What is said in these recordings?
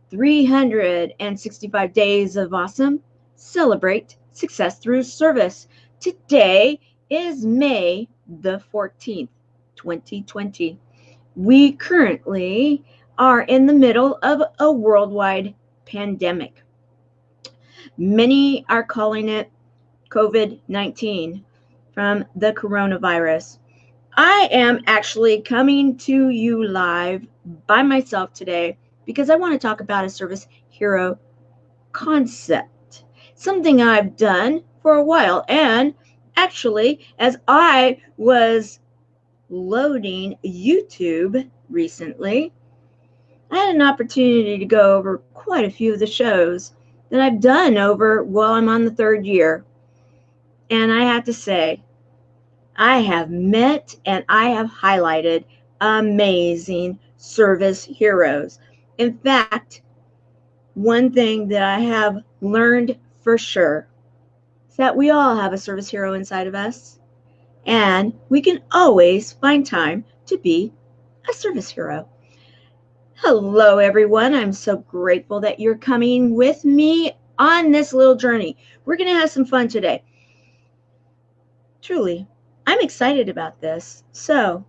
365 days of awesome. Celebrate success through service. Today is May the 14th, 2020. We currently are in the middle of a worldwide pandemic. Many are calling it COVID-19 from the coronavirus. I am actually coming to you live by myself today because I want to talk about a service hero concept, something I've done for a while. And actually, as I was loading YouTube recently, I had an opportunity to go over quite a few of the shows that I've done over, well, I'm on the third year. And I have to say, I have met and I have highlighted amazing service heroes. In fact, one thing that I have learned for sure is that we all have a service hero inside of us, and we can always find time to be a service hero. Hello, everyone. I'm so grateful that you're coming with me on this little journey. We're going to have some fun today. Truly, I'm excited about this. So,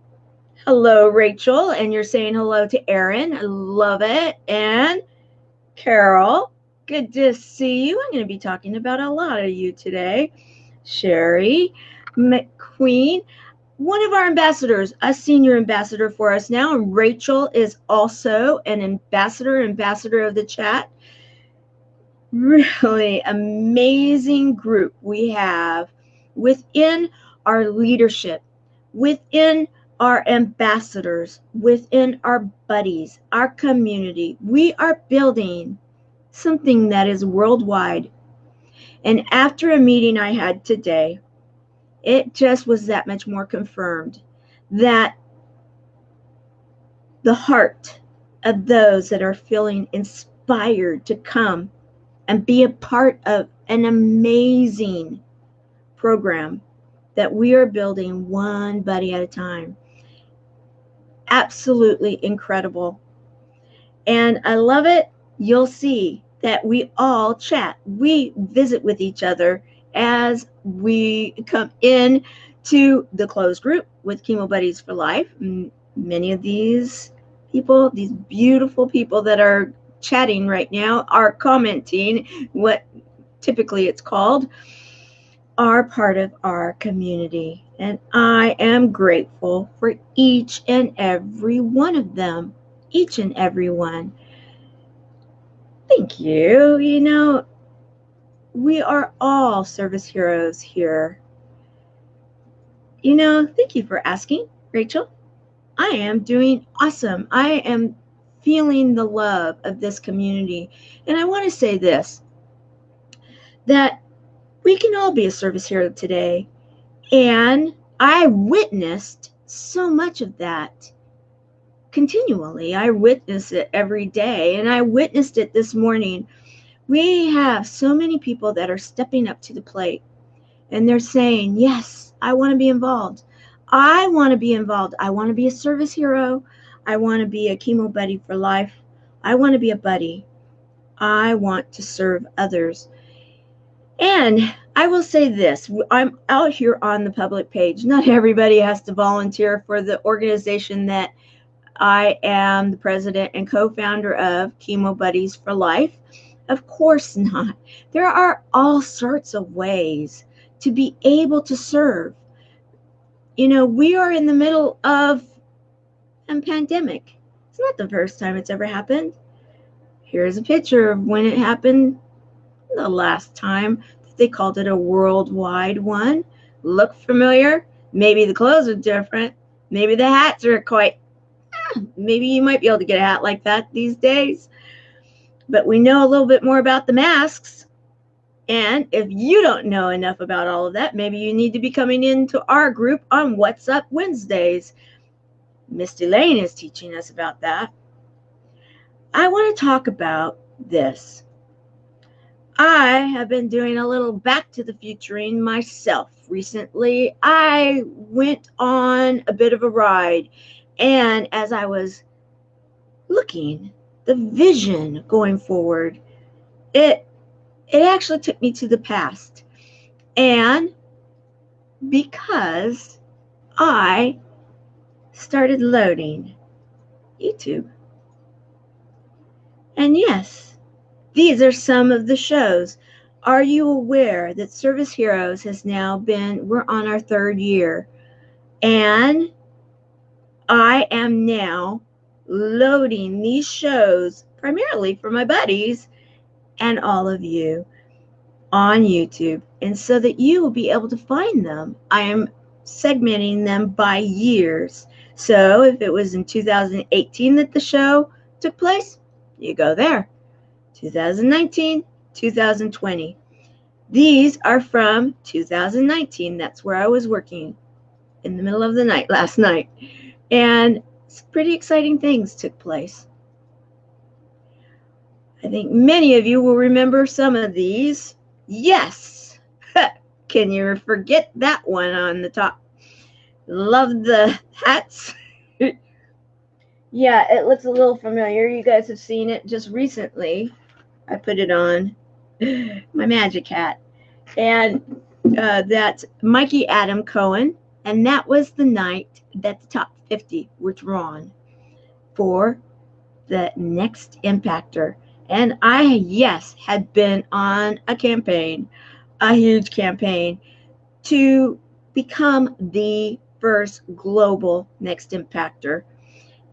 hello, Rachel, and you're saying hello to Erin. I love it. And Carol, good to see you. I'm going to be talking about a lot of you today. Sherry, McQueen, one of our ambassadors, a senior ambassador for us now. And Rachel is also an ambassador of the chat. Really amazing group we have within our leadership, within our ambassadors, within our buddies, our community. We are building something that is worldwide. And after a meeting I had today, it just was that much more confirmed that the heart of those that are feeling inspired to come and be a part of an amazing program that we are building one buddy at a time. Absolutely incredible. And I love it. You'll see that we all chat. We visit with each other as we come in to the closed group with Chemo Buddies for Life. Many of these people, these beautiful people that are chatting right now, are commenting, what typically it's called, are part of our community. And I am grateful for each and every one of them. Each and every one. Thank you. You know, we are all service heroes here. You know, thank you for asking, Rachel. I am doing awesome. I am feeling the love of this community. And I want to say this, that we can all be a service hero today. And I witnessed so much of that continually. I witness it every day, and I witnessed it this morning. We have so many people that are stepping up to the plate, and they're saying, yes, I want to be involved. I want to be involved. I want to be a service hero. I want to be a chemo buddy for life. I want to be a buddy. I want to serve others. And I will say this, I'm out here on the public page. Not everybody has to volunteer for the organization that I am the president and co-founder of, Chemo Buddies for Life. Of course not. There are all sorts of ways to be able to serve. You know, we are in the middle of a pandemic. It's not the first time it's ever happened. Here's a picture of when it happened the last time that they called it a worldwide one. Look familiar? Maybe the clothes are different. Maybe the hats are maybe you might be able to get a hat like that these days. But we know a little bit more about the masks. And if you don't know enough about all of that, maybe you need to be coming into our group on What's Up Wednesdays. Misty Lane is teaching us about that. I want to talk about this. I have been doing a little back to the futuring myself recently. I went on a bit of a ride, and as I was looking the vision going forward, it actually took me to the past. And because I started loading YouTube. And yes, these are some of the shows. Are you aware that Service Heroes has now been, we're on our 3rd year, and I am now loading these shows primarily for my buddies and all of you on YouTube, and so that you will be able to find them. I am segmenting them by years. So if it was in 2018 that the show took place, you go there. 2019, 2020. These are from 2019. That's where I was working in the middle of the night last night. And some pretty exciting things took place. I think many of you will remember some of these. Yes. Can you forget that one on the top? Love the hats. Yeah, it looks a little familiar. You guys have seen it just recently. I put it on my magic hat. And that's Mikey Adam Cohen. And that was the night that the top 50 were drawn for the next Impactor. And I, yes, had been on a campaign, a huge campaign, to become the first global next Impactor.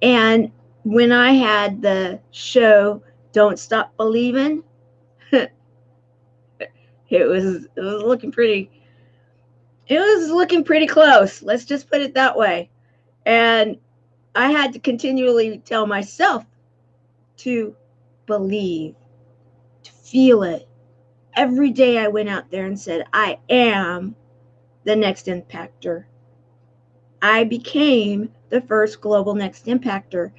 And when I had the show Don't Stop Believing, it was looking pretty close. Let's just put it that way. And I had to continually tell myself to believe, to feel it. Every day I went out there and said, I am the next Impactor. I became the first global next Impactor.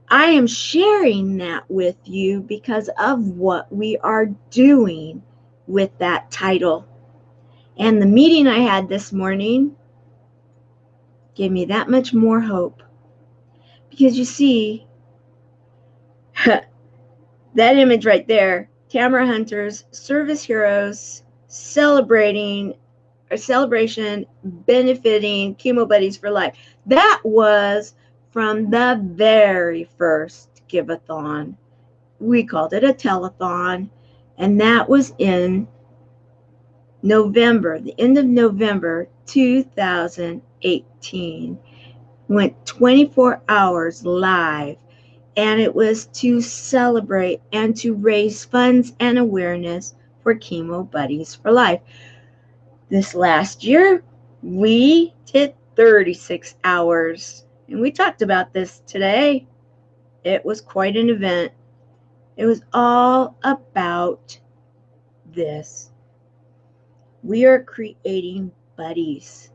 I am sharing that with you because of what we are doing with that title. And the meeting I had this morning gave me that much more hope. Because you see, that image right there, Tamara Hunter's Service Heroes celebration benefiting Chemo Buddies for Life. That was from the very first give-a-thon. We called it a telethon, and that was in November, the end of November 2018. Went 24 hours live, and it was to celebrate and to raise funds and awareness for Chemo Buddies for Life. This last year, we did 36 hours, and we talked about this today. It was quite an event. It was all about this. We are creating buddies.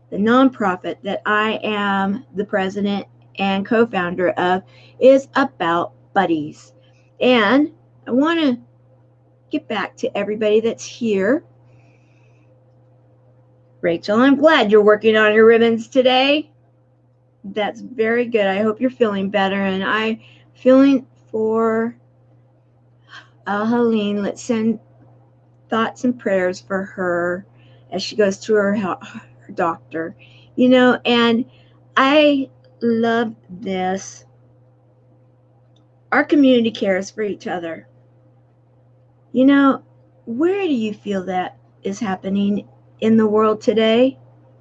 The nonprofit that I am the president and co-founder of is about buddies. And I want to get back to everybody that's here. Rachel, I'm glad you're working on your ribbons today. That's very good. I hope you're feeling better. And I'm feeling for Helene. Let's send thoughts and prayers for her as she goes to her doctor. You know, and I love this. Our community cares for each other. You know, where do you feel that is happening in the world today?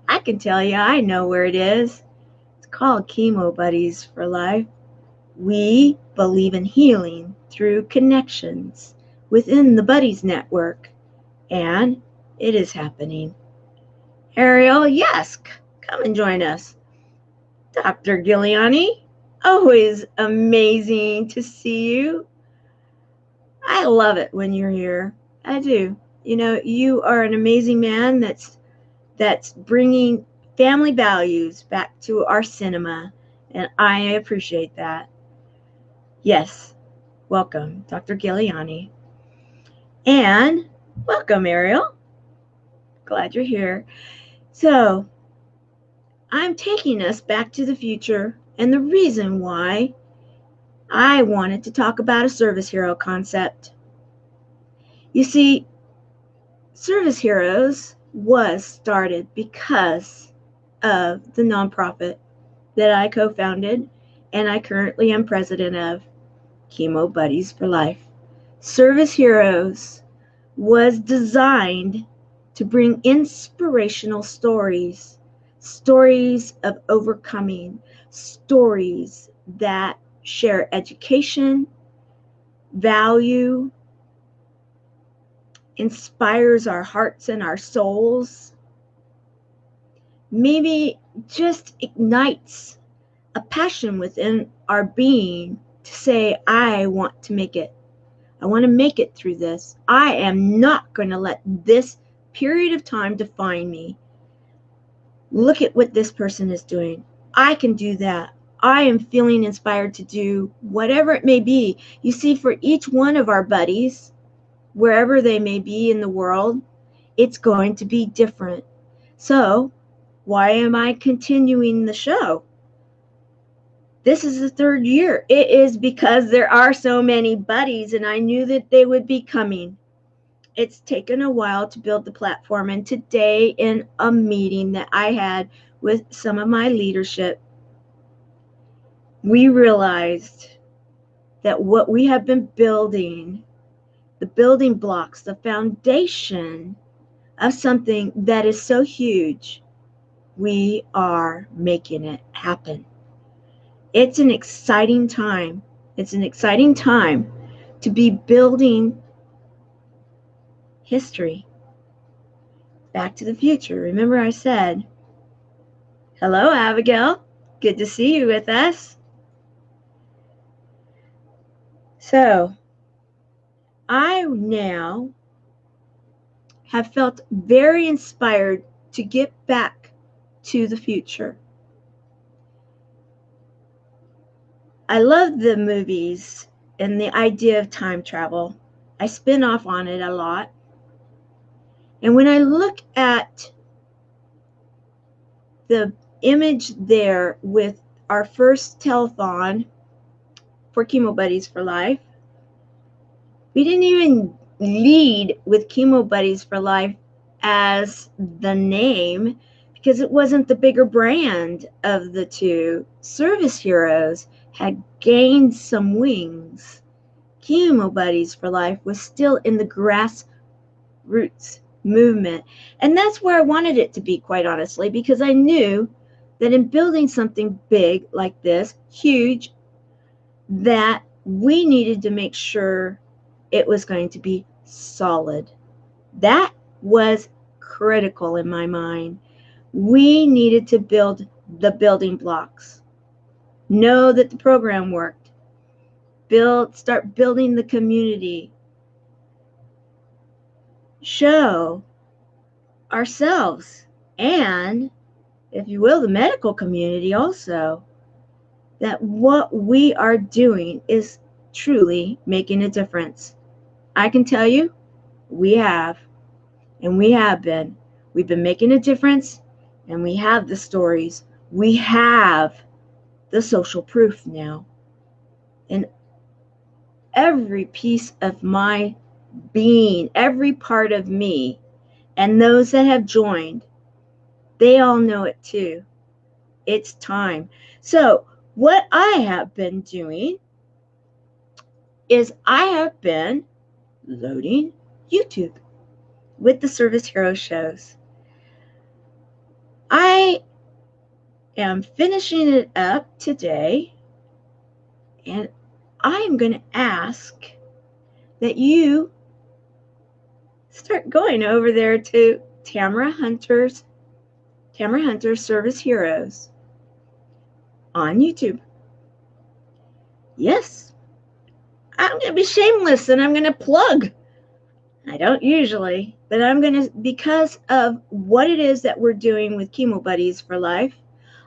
I can tell you, I know where it is. It's called Chemo Buddies for Life. We believe in healing through connections within the Buddies Network, and it is happening. Ariel, yes, come and join us. Dr. Giuliani, always amazing to see you. I love it when you're here. I do. You know, you are an amazing man that's bringing family values back to our cinema, and I appreciate that. Yes, welcome, Dr. Giuliani. And welcome, Ariel. Glad you're here. So, I'm taking us back to the future, and the reason why I wanted to talk about a service hero concept. You see, Service Heroes was started because of the nonprofit that I co-founded and I currently am president of, Chemo Buddies for Life. Service Heroes was designed to bring inspirational stories, stories of overcoming, stories that share education, value, inspires our hearts and our souls, maybe just ignites a passion within our being to say, I want to make it. I want to make it through this. I am not going to let this period of time define me. Look at what this person is doing. I can do that. I am feeling inspired to do whatever it may be. You see, for each one of our buddies, wherever they may be in the world, it's going to be different. So, why am I continuing the show? This is the third year. It is because there are so many buddies and I knew that they would be coming. It's taken a while to build the platform, and today in a meeting that I had with some of my leadership, we realized that what we have been building, the building blocks, the foundation of something that is so huge, we are making it happen. It's an exciting time. It's an exciting time to be building history. Back to the Future. Remember I said, hello, Abigail. Good to see you with us. So, I now have felt very inspired to get back to the future. I love the movies and the idea of time travel. I spin off on it a lot. And when I look at the image there with our first telethon for Chemo Buddies for Life, we didn't even lead with Chemo Buddies for Life as the name because it wasn't the bigger brand of the two. Service Heroes had gained some wings. Chemo Buddies for Life was still in the grassroots movement. And that's where I wanted it to be, quite honestly, because I knew that in building something big like this, huge, that we needed to make sure it was going to be solid. That was critical in my mind. We needed to build the building blocks. Know that the program worked. Start building the community. Show ourselves and, if you will, the medical community also, that what we are doing is truly making a difference. I can tell you, we have, and we have been. We've been making a difference, and we have the stories. We have the social proof now. And every piece of my being, every part of me, and those that have joined, they all know it too. It's time. So what I have been doing is I have been loading YouTube with the Service Hero shows. I am finishing it up today, and I am going to ask that you start going over there to Tamara Hunter's Service Heroes on YouTube. Yes, I'm going to be shameless and I'm going to plug. I don't usually, but I'm going to, because of what it is that we're doing with Chemo Buddies for Life,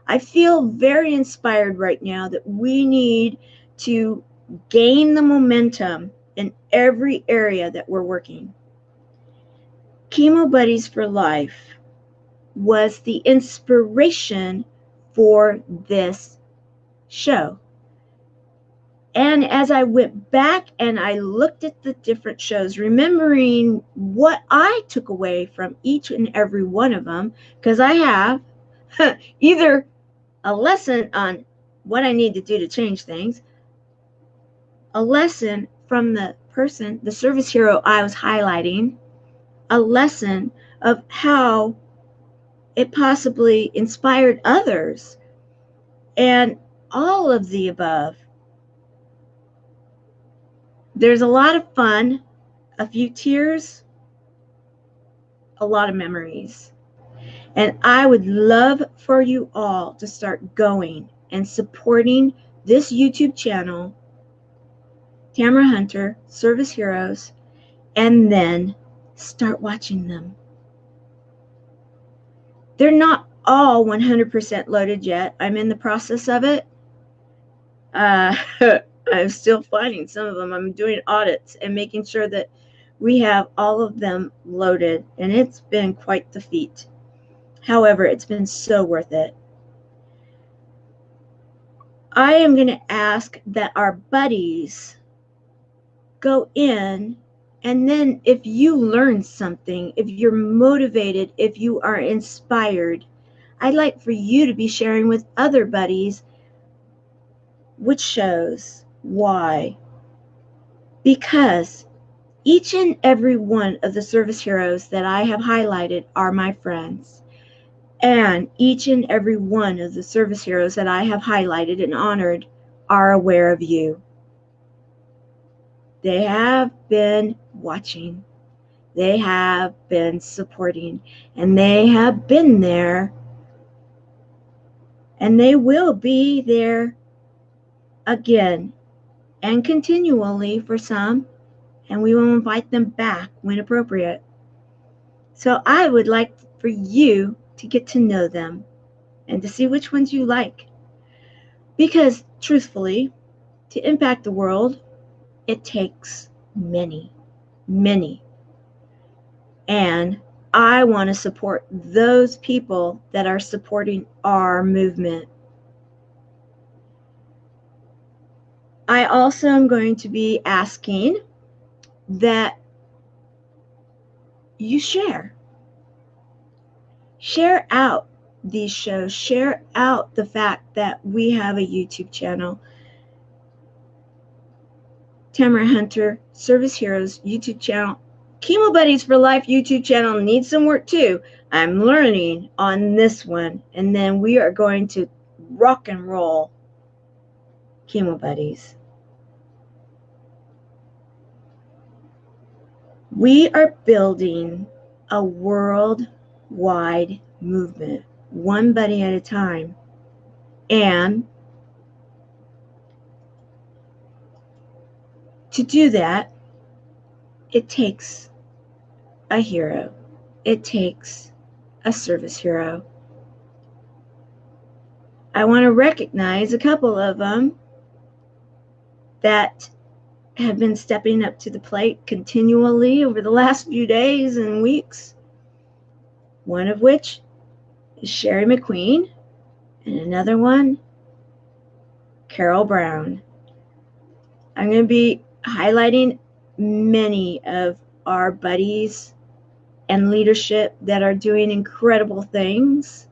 I feel very inspired right now that we need to gain the momentum in every area that we're working. Chemo Buddies for Life was the inspiration for this show. And as I went back and I looked at the different shows, remembering what I took away from each and every one of them, because I have either a lesson on what I need to do to change things, a lesson from the person, the service hero I was highlighting, a lesson of how it possibly inspired others, and all of the above. There's a lot of fun, a few tears, a lot of memories. And I would love for you all to start going and supporting this YouTube channel, Tamara Hunter, Service Heroes, and then start watching them. They're not all 100% loaded yet. I'm in the process of it. I'm still finding some of them. I'm doing audits and making sure that we have all of them loaded, and it's been quite the feat. However, it's been so worth it. I am going to ask that our buddies go in, and then if you learn something, if you're motivated, if you are inspired, I'd like for you to be sharing with other buddies which shows, why. Because each and every one of the service heroes that I have highlighted are my friends. And each and every one of the service heroes that I have highlighted and honored are aware of you. They have been watching. They have been supporting. And they have been there. And they will be there again and continually for some. And we will invite them back when appropriate. So I would like for you to get to know them and to see which ones you like. Because truthfully, to impact the world, it takes many, many. And I want to support those people that are supporting our movement. I also am going to be asking that you share. Share out these shows. Share out the fact that we have a YouTube channel. Tamara Hunter, Service Heroes YouTube channel. Chemo Buddies for Life YouTube channel needs some work too. I'm learning on this one, and then we are going to rock and roll Chemo Buddies. We are building a worldwide movement, one buddy at a time. And to do that, it takes a hero. It takes a service hero. I want to recognize a couple of them that have been stepping up to the plate continually over the last few days and weeks. One of which is Sherry McQueen, and another one, Carol Brown. I'm going to be highlighting many of our buddies and leadership that are doing incredible things.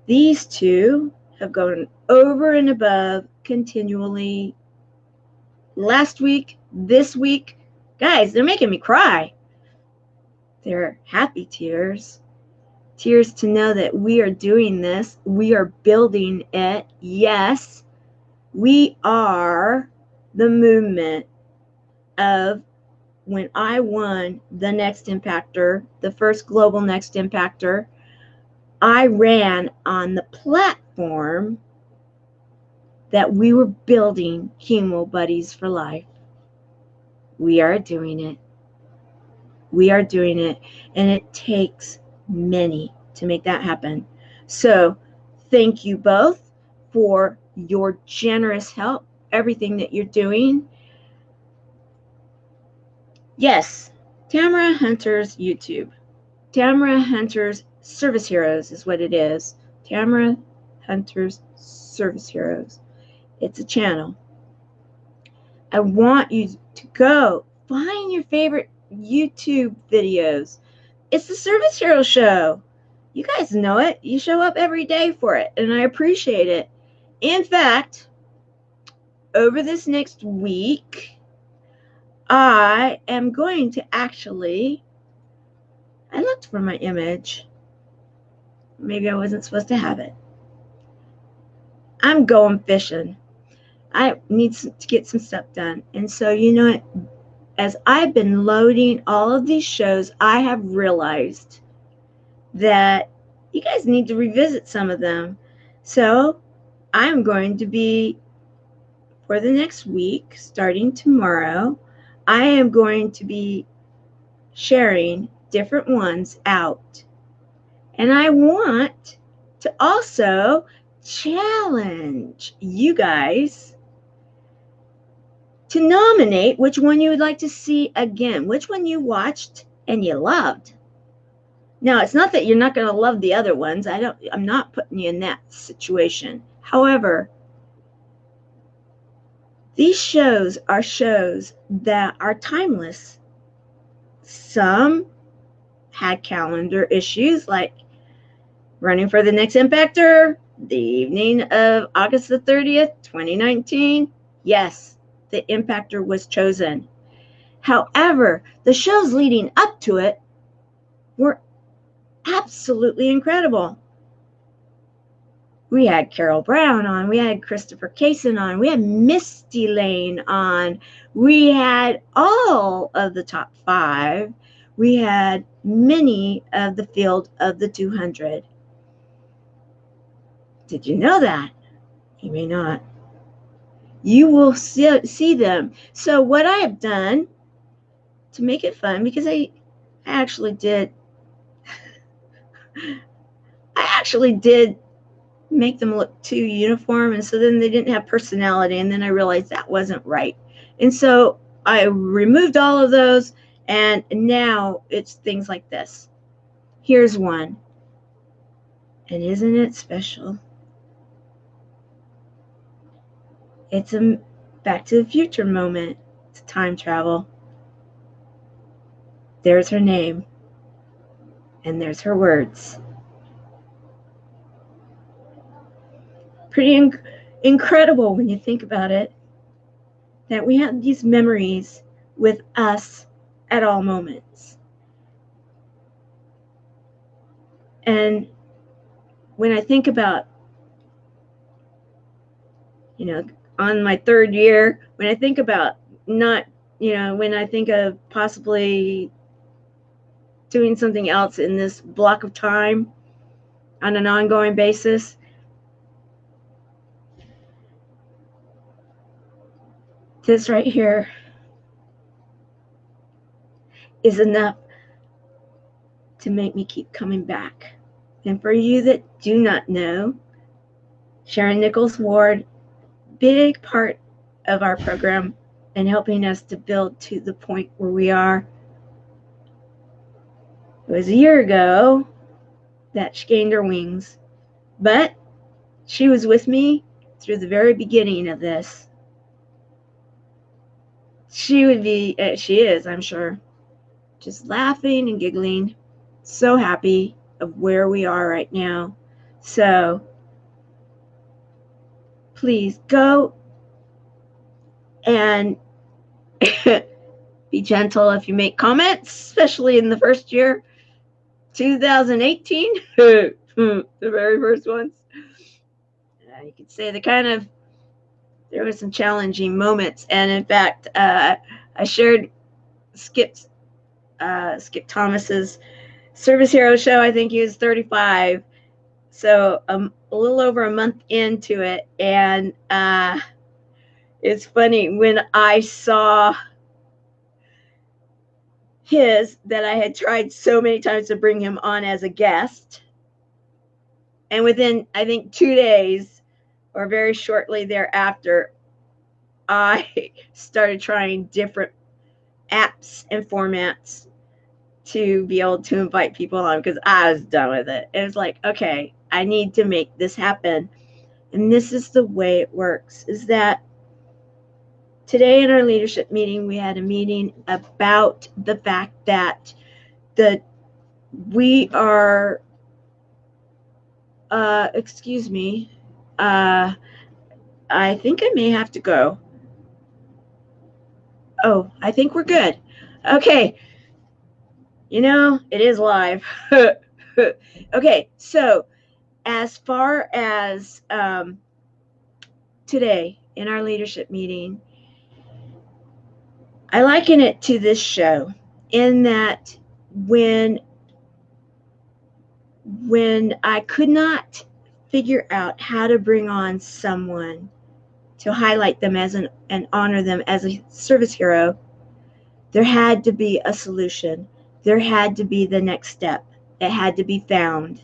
These two have gone over and above continually. Last week, this week, guys, they're making me cry. They're happy tears. Tears to know that we are doing this. We are building it. Yes, we are the movement of when I won the Next Impactor, the first global Next Impactor, I ran on the platform that we were building Chemo Buddies for Life. We are doing it. We are doing it. And it takes many to make that happen. So thank you both for your generous help, everything that you're doing. Yes, Tamara Hunter's YouTube. Tamara Hunter's Service Heroes is what it is. Tamara Hunter's Service Heroes. It's a channel. I want you to go find your favorite YouTube videos. It's the Service Hero Show. You guys know it. You show up every day for it, and I appreciate it. In fact, over this next week, I am going to actually, I looked for my image. Maybe I wasn't supposed to have it. I'm going fishing. I need to get some stuff done. And so, you know what? As I've been loading all of these shows, I have realized that you guys need to revisit some of them. So I'm going to be, for the next week, starting tomorrow, I am going to be sharing different ones out. And I want to also challenge you guys to nominate which one you would like to see again, which one you watched and you loved. Now, it's not that you're not going to love the other ones. I'm not putting you in that situation. However, these shows are shows that are timeless. Some had calendar issues like Running for the Next Impactor, the evening of August the 30th, 2019. Yes, the Impactor was chosen. However, the shows leading up to it were absolutely incredible. We had Carol Brown on, we had Christopher Kaysen on, we had Misty Lane on, we had all of the top 5, we had many of the field of the 200. Did you know that? You may not. You will see them. So what I have done to make it fun, because I actually did make them look too uniform, and so then they didn't have personality, and then I realized that wasn't right. And so I removed all of those, and now it's things like this. Here's one. And isn't it special? It's a Back to the Future moment. It's time travel. There's her name, and there's her words. Pretty incredible when you think about it, that we have these memories with us at all moments. And when I think about, on my 3rd year, when I think about when I think of possibly doing something else in this block of time on an ongoing basis, this right here is enough to make me keep coming back. And for you that do not know, Sharon Nichols Ward, big part of our program and helping us to build to the point where we are. It was a year ago that she gained her wings, but she was with me through the very beginning of this. She is, I'm sure, just laughing and giggling, so happy of where we are right now. So please go and be gentle if you make comments, especially in the first year, 2018, the very first ones. You could say there were some challenging moments. And in fact, I shared Skip Thomas's Service Hero Show. I think he was 35. So a little over a month into it. And it's funny, when I saw that I had tried so many times to bring him on as a guest. And within, I think, 2 days or very shortly thereafter, I started trying different apps and formats to be able to invite people on, because I was done with it. It was like, okay, I need to make this happen. And this is the way it works, is that Today in our leadership meeting, we had a meeting about the fact that we are, excuse me, I think I may have to go. Oh, I think we're good. Okay. It is live. Okay, so as far as today in our leadership meeting, I liken it to this show in that when I could not figure out how to bring on someone to highlight them as and honor them as a service hero, there had to be a solution. There had to be the next step. It had to be found.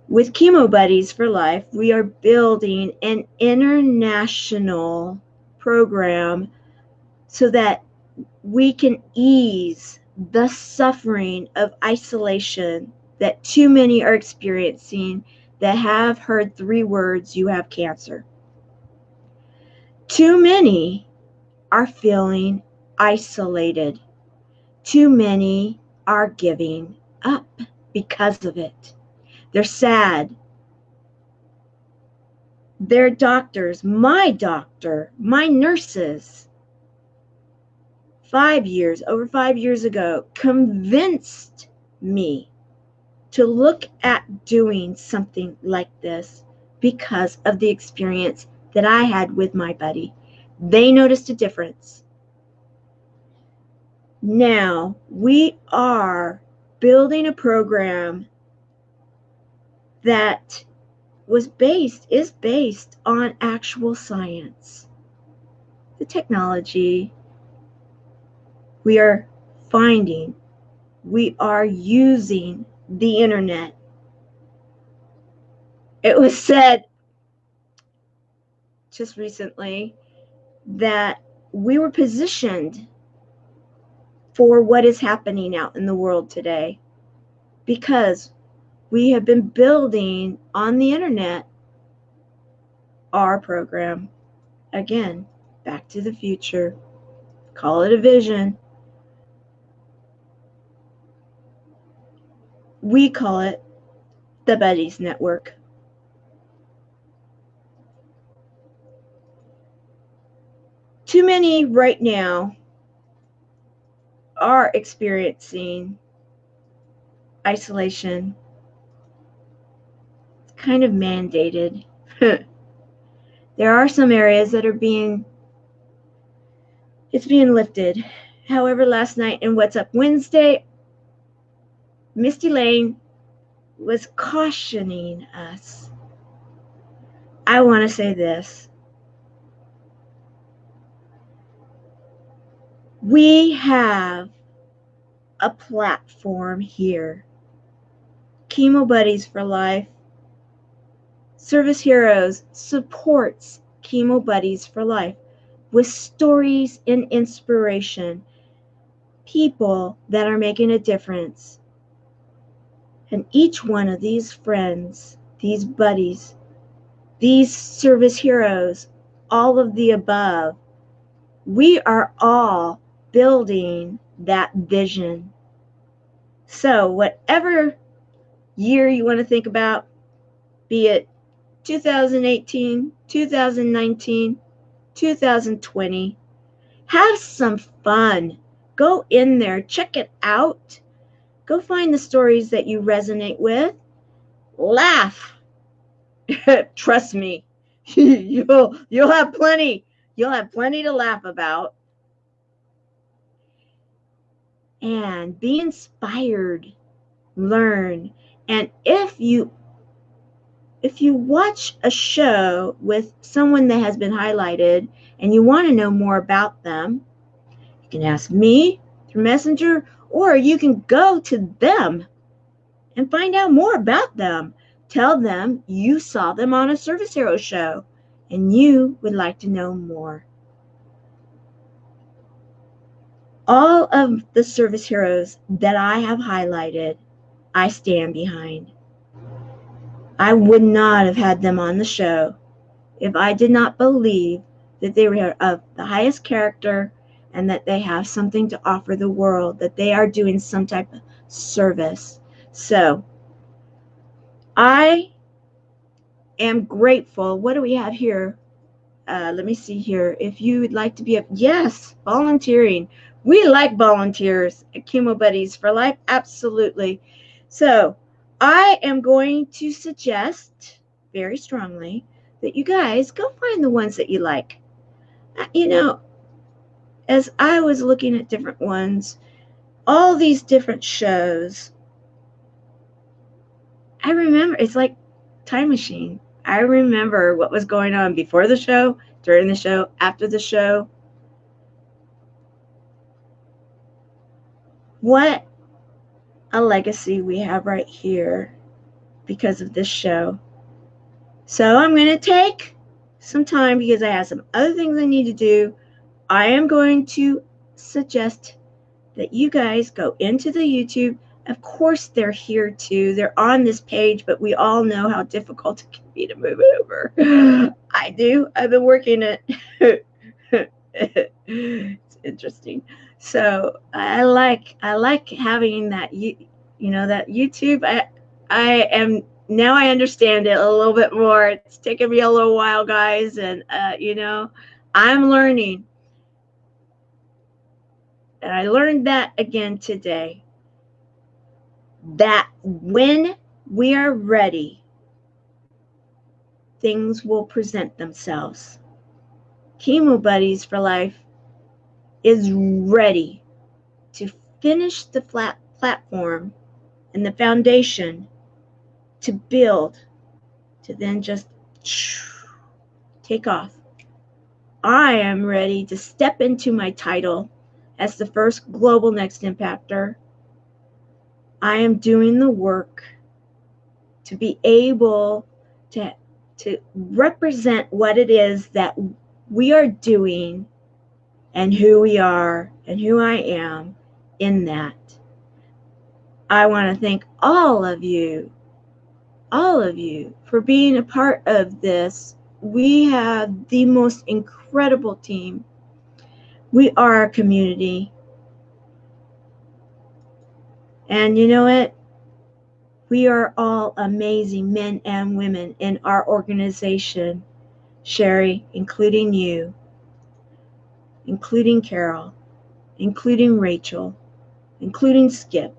With Chemo Buddies for Life, we are building an international program so that we can ease the suffering of isolation that too many are experiencing that have heard 3 words, you have cancer. Too many are feeling isolated. Too many are giving up because of it. They're sad. Their doctors, my doctor, my nurses, over 5 years ago, convinced me to look at doing something like this because of the experience that I had with my buddy. They noticed a difference. Now we are building a program that is based on actual science. The technology we are finding, we are using the internet. It was said just recently that we were positioned for what is happening out in the world today because we have been building on the internet our program. Again, back to the future. Call it a vision. We call it the Buddies Network. Too many right now are experiencing isolation. It's kind of mandated. There are some areas that it's being lifted. However, last night in What's Up Wednesday, Misty Lane was cautioning us. I want to say this. We have a platform here. Chemo Buddies for Life, Service Heroes supports Chemo Buddies for Life with stories and inspiration, people that are making a difference. And each one of these friends, these buddies, these service heroes, all of the above, we are all building that vision. So whatever year you want to think about, be it 2018, 2019, 2020, have some fun. Go in there, check it out. Go find the stories that you resonate with. Laugh. Trust me, you'll have plenty. You'll have plenty to laugh about. And be inspired. Learn. And if you watch a show with someone that has been highlighted and you want to know more about them, you can ask me through Messenger, or you can go to them and find out more about them. Tell them you saw them on a Service Hero show and you would like to know more. All of the service heroes that I have highlighted, I stand behind. I would not have had them on the show if I did not believe that they are of the highest character, and that they have something to offer the world, that they are doing some type of service. So I am grateful. What do we have here? Let me see here. If you would like to be yes, volunteering. We like volunteers at Chemo Buddies for Life. Absolutely. So I am going to suggest very strongly that you guys go find the ones that you like. You know, as I was looking at different ones, all these different shows, I remember it's like time machine. I remember what was going on before the show, during the show, after the show. What a legacy we have right here because of this show. So I'm going to take some time because I have some other things I need to do. I am going to suggest that you guys go into the YouTube. Of course, they're here too. They're on this page, but we all know how difficult it can be to move over. I do. I've been working it. It's interesting. So I like having that that YouTube. I am now I understand it a little bit more. It's taken me a little while, guys, and I'm learning. And I learned that again today. That when we are ready, things will present themselves. Chemo Buddies for Life is ready to finish the platform and the foundation to build, to then just take off. I am ready to step into my title as the first global next impactor. I am doing the work to be able to represent what it is that we are doing and who we are and who I am in that. I want to thank all of you for being a part of this. We have the most incredible team. We are a community. And you know what? We are all amazing men and women in our organization, Sherry, including you, including Carol, including Rachel, including Skip,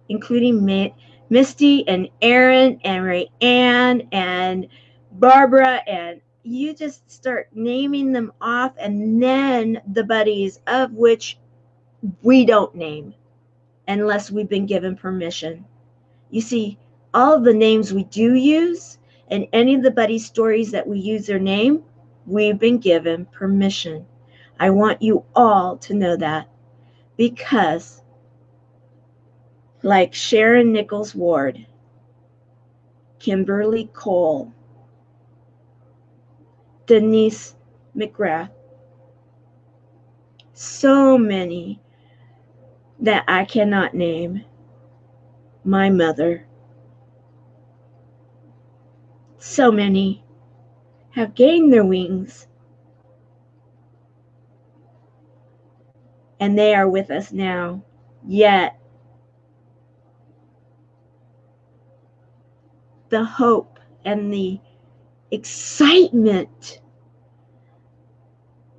including Misty and Aaron and Ray Ann and Barbara, and you just start naming them off, and then the buddies of which we don't name unless we've been given permission. You see, all of the names we do use and any of the buddy stories that we use their name, we've been given permission. I want you all to know that, because like Sharon Nichols Ward, Kimberly Cole, Denise McGrath, so many that I cannot name, my mother, so many have gained their wings, and they are with us now. Yet the hope and the excitement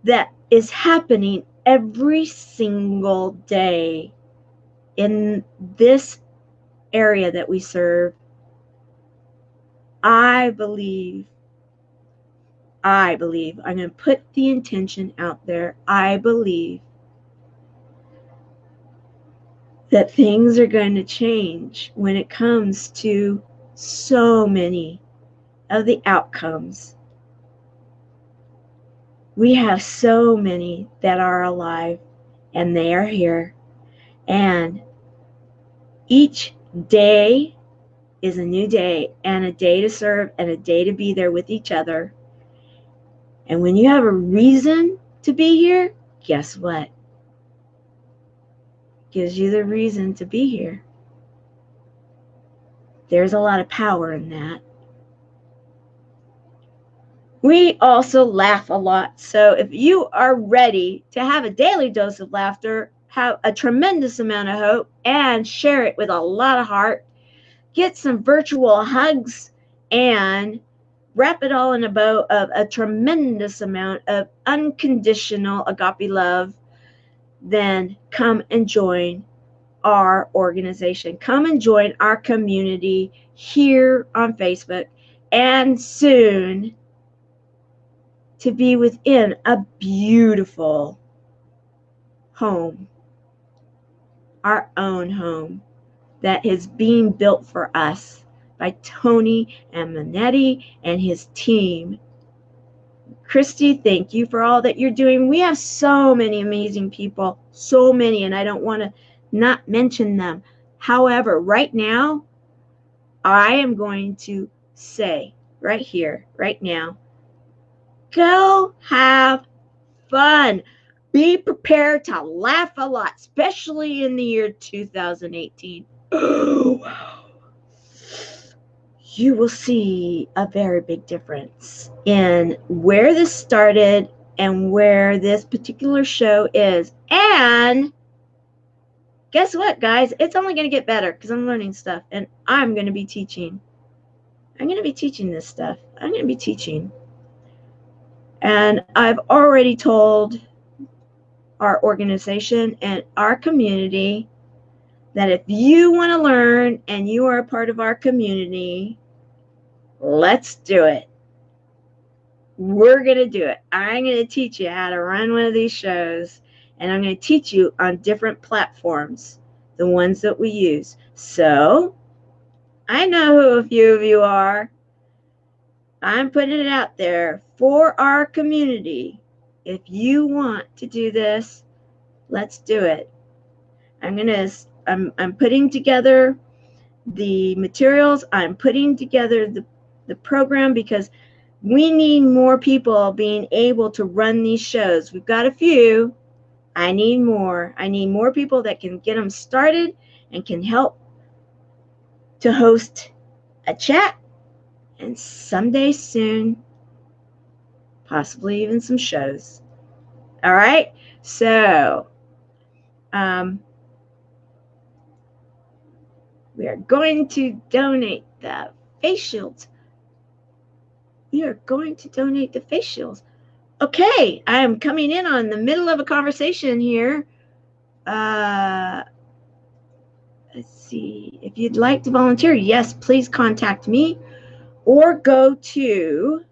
that is happening every single day in this area that we serve, I believe, I'm going to put the intention out there. I believe that things are going to change when it comes to so many of the outcomes. We have so many that are alive, and they are here. And each day is a new day, and a day to serve, and a day to be there with each other. And when you have a reason to be here, guess what? Gives you the reason to be here. There's a lot of power in that. We also laugh a lot. So if you are ready to have a daily dose of laughter, have a tremendous amount of hope, and share it with a lot of heart, get some virtual hugs, and wrap it all in a bow of a tremendous amount of unconditional agape love, then come and join our organization. Come and join our community here on Facebook, and soon to be within a beautiful home, our own home that is being built for us by Tony and Manetti and his team. Christy, thank you for all that you're doing. We have so many amazing people, so many, and I don't want to not mention them. However, right now, I am going to say right here, right now, go have fun. Be prepared to laugh a lot, especially in the year 2018. Oh, wow. You will see a very big difference in where this started and where this particular show is. And guess what, guys? It's only going to get better because I'm learning stuff and I'm going to be teaching. I'm going to be teaching this stuff. I'm going to be teaching. And I've already told our organization and our community that if you want to learn and you are a part of our community, let's do it. We're going to do it. I'm going to teach you how to run one of these shows, and I'm going to teach you on different platforms, the ones that we use. So I know who a few of you are. I'm putting it out there for our community. If you want to do this, let's do it. I'm putting together the materials. I'm putting together the program because we need more people being able to run these shows. We've got a few. I need more. I need more people that can get them started and can help to host a chat, and someday soon, possibly even some shows. All right? So, we are going to donate the face shields. We are going to donate the face shields. Okay, I am coming in on the middle of a conversation here. Let's see. If you'd like to volunteer, yes, please contact me or go to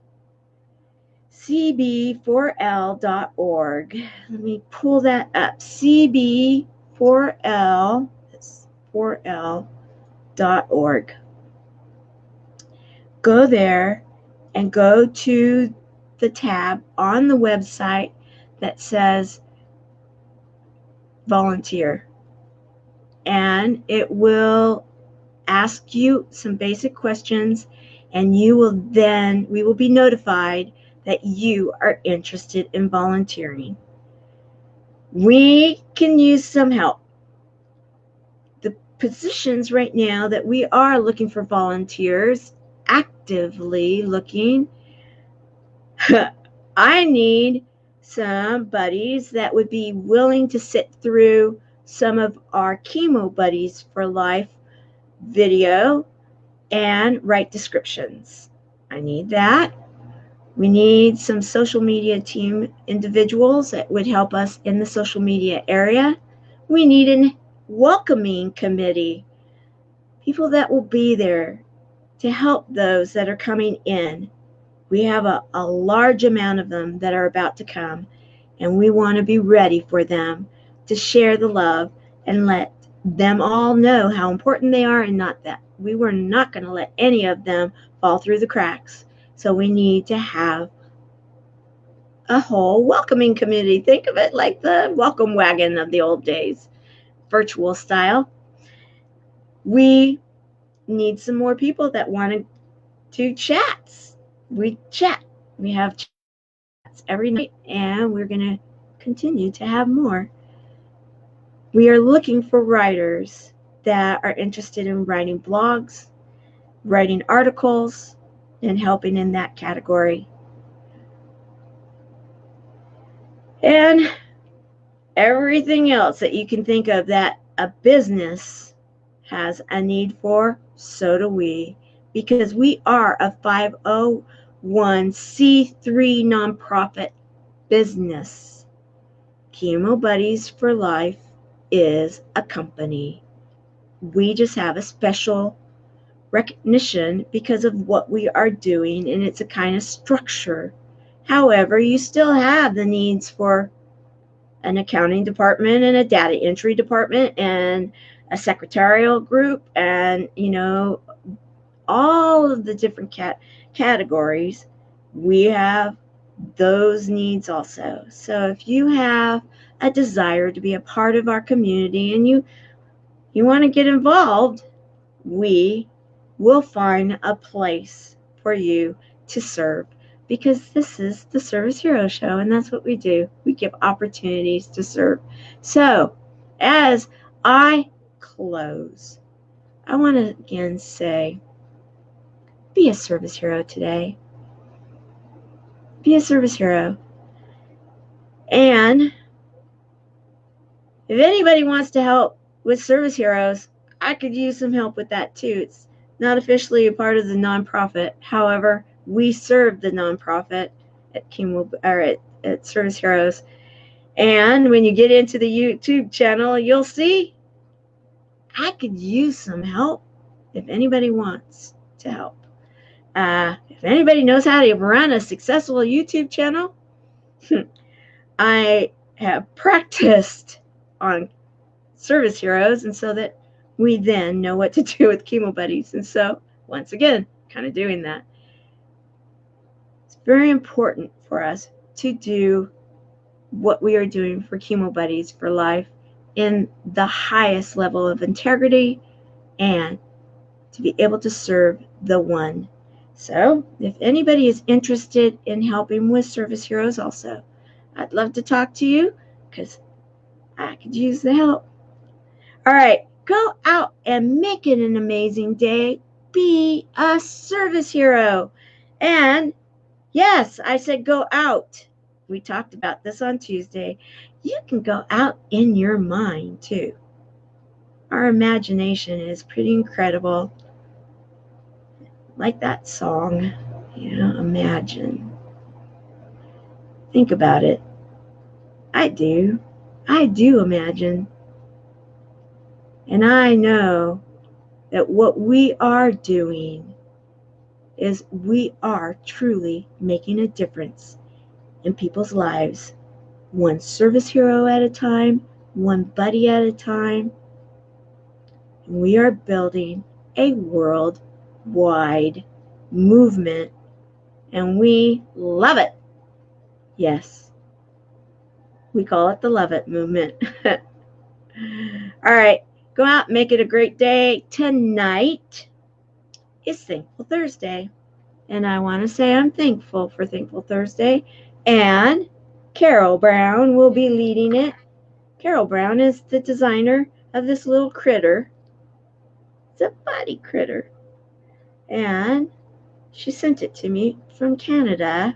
cb4l.org. Let me pull that up. cb4l, that's 4l.org. Go there and go to the tab on the website that says volunteer, and it will ask you some basic questions, and we will be notified that you are interested in volunteering. We can use some help. The positions right now that we are looking for volunteers, actively looking, I need some buddies that would be willing to sit through some of our Chemo Buddies for Life video and write descriptions. I need that. We need some social media team individuals that would help us in the social media area. We need a welcoming committee, people that will be there to help those that are coming in. We have a large amount of them that are about to come, and we want to be ready for them to share the love and let them all know how important they are, and not that we were not going to let any of them fall through the cracks. So we need to have a whole welcoming community. Think of it like the welcome wagon of the old days, virtual style. We need some more people that want to do chats. We chat. We have chats every night, and we're going to continue to have more. We are looking for writers that are interested in writing blogs, writing articles, and helping in that category. and everything else that you can think of that a business has a need for, so do we, because we are a 501c3 nonprofit business. Chemo Buddies for Life is a company. We just have a special recognition because of what we are doing, and it's a kind of structure. However, you still have the needs for an accounting department and a data entry department and a secretarial group, and all of the different categories. We have those needs also. So if you have a desire to be a part of our community and you want to get involved, we will find a place for you to serve, because this is the Service Hero Show, and that's what we do. We give opportunities to serve. So, as I close, I want to again say, be a service hero today. Be a service hero. And if anybody wants to help with Service Heroes, I could use some help with that too. It's not officially a part of the nonprofit. However, we serve the nonprofit at Service Heroes. And when you get into the YouTube channel, you'll see I could use some help if anybody wants to help. If anybody knows how to run a successful YouTube channel, I have practiced on Service Heroes, and so that we then know what to do with Chemo Buddies. And so, once again, kind of doing that. It's very important for us to do what we are doing for Chemo Buddies for Life in the highest level of integrity and to be able to serve the one. So, if anybody is interested in helping with Service Heroes also, I'd love to talk to you because I could use the help. All right, go out and make it an amazing day. Be a service hero. And yes, I said go out. We talked about this on Tuesday. You can go out in your mind too. Our imagination is pretty incredible. Like that song, imagine. Think about it. I do imagine. And I know that what we are doing is we are truly making a difference in people's lives, one service hero at a time, one buddy at a time. And we are building a worldwide movement, and we love it. Yes, we call it the Love It movement. All right, go out, make it a great day. Tonight is Thankful Thursday, and I want to say I'm thankful for Thankful Thursday, and Carol Brown will be leading it. Carol Brown is the designer of this little critter. It's a buddy critter, and she sent it to me from Canada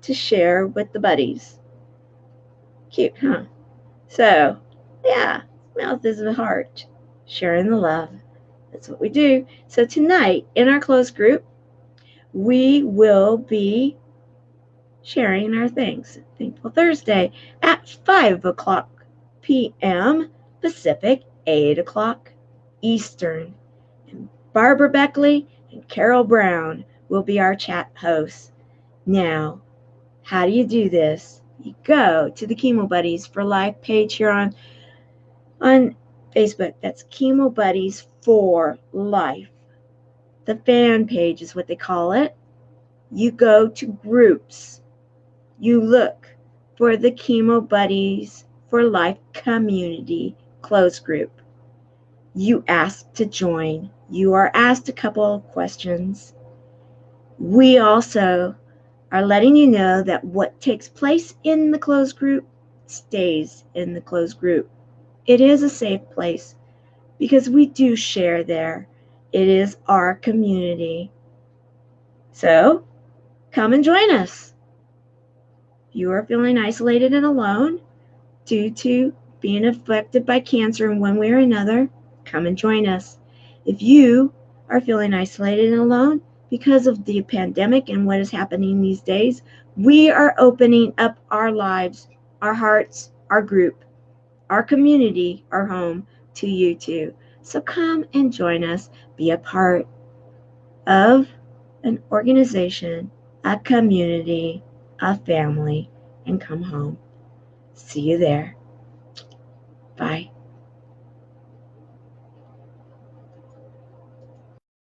to share with the buddies. Cute, huh? So, yeah, mouth is a heart, sharing the love. That's what we do. So tonight, in our closed group, we will be sharing our things. Thankful Thursday at 5 o'clock p.m. Pacific, 8 o'clock Eastern. And Barbara Beckley and Carol Brown will be our chat hosts. Now, how do you do this? You go to the Chemo Buddies for Life page here on Facebook. That's Chemo Buddies for Life. The fan page is what they call it. You go to groups. You look for the Chemo Buddies for Life community closed group. You ask to join. You are asked a couple of questions. We also are letting you know that what takes place in the closed group stays in the closed group. It is a safe place because we do share there. It is our community. So, come and join us. you are feeling isolated and alone due to being affected by cancer in one way or another, come and join us. If you are feeling isolated and alone because of the pandemic and what is happening these days, we are opening up our lives, our hearts, our group, our community, our home to you too. So come and join us, be a part of an organization, a community, a family, and come home. See you there. Bye.